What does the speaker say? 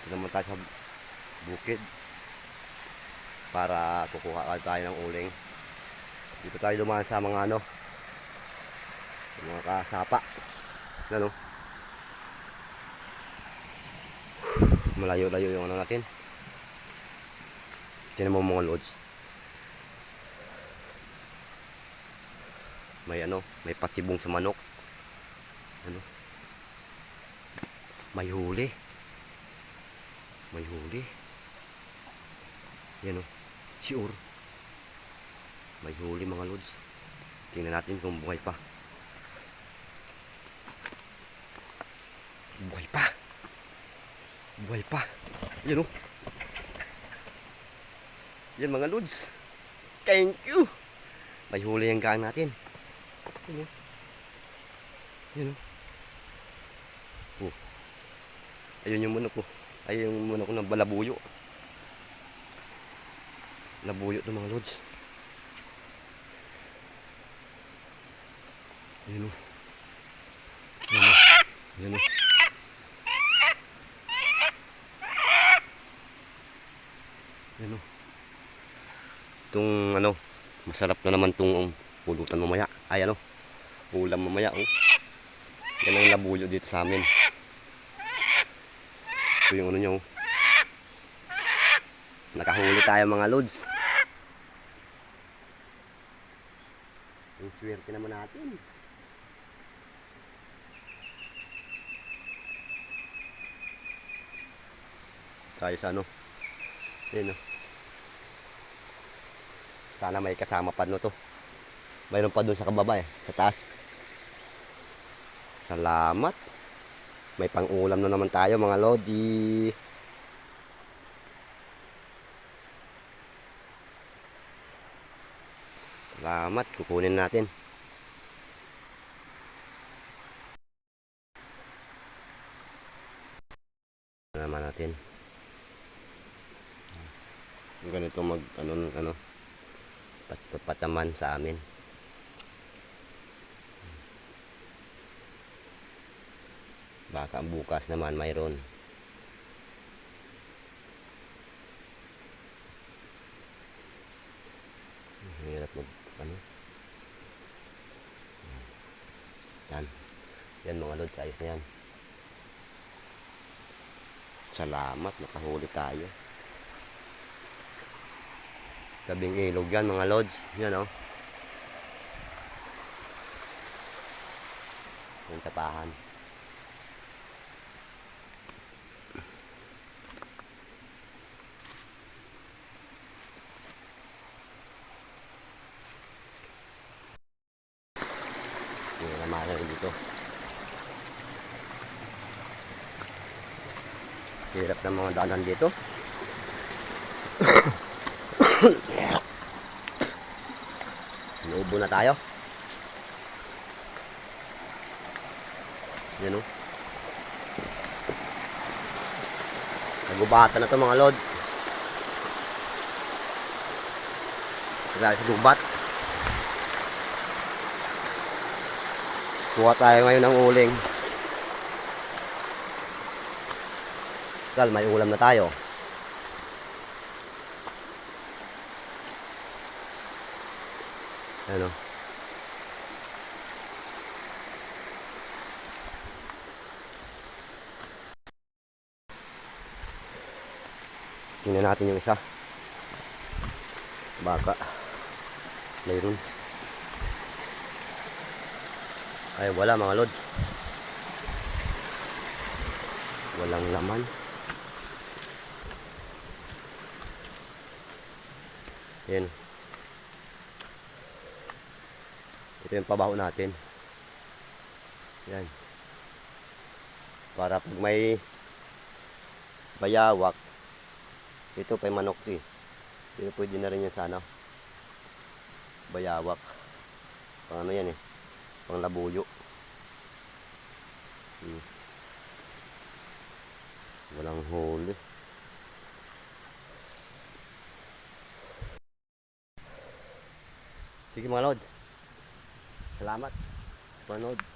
Ito naman tayo sa bukid para kukuha tayo ng uling. Dito tayo dumaan sa mga mga kasapa. Ano? Malayo-layo yung natin. Tinan mo mga lods. May patibong sa manok. Ano? May huli. May huli. Yan sure. May huli mga lods. Tingnan natin kung buhay pa. Buhay pa. Buhay pa. Yan Yan mga lods. Thank you. May huli yung gang natin. Yan Ayun yung manok ko. Ayun yung manok ko ng balabuyo. Labuyo ito mga lods. Yan Yan Yan Itong masarap na naman itong pulutan mamaya. Ay ulam mamaya Yan ang labuyo dito sa amin. Ito yung niya Nakahuli tayo mga lods. Ang swerte naman natin. Tayo sa Yan Sana may kasama pa to. Mayroon pa dun sa kababa sa taas. Salamat. May pang-ulam na naman tayo mga lodi. Salamat, kukunin natin. Naman natin. Ganito pataman sa amin. Baka bukas naman mayroon. Hirap yan mga lods, ayos na yan. Salamat, nakahuli tayo. Tabing ilog yan mga lods. Yan yung tapahan. Hindi naman dito. Hirap ng mga daanan dito. Inuubo na tayo. Yan nagubatan na to mga lod. Dahil sa gubat. Kuha tayo ngayon ng uling. Dahil may ulam na tayo. Tingnan natin yung isa. Baka mayroon. Ay wala mga lod. Walang laman. Yan. Ito yung pabaho natin. Yan. Para pag may bayawak, ito pay manok Ito pwede na rin yan sa bayawak. Pang yan pang labuyo. Walang huli. Sige mga lod. Salamat. Manood.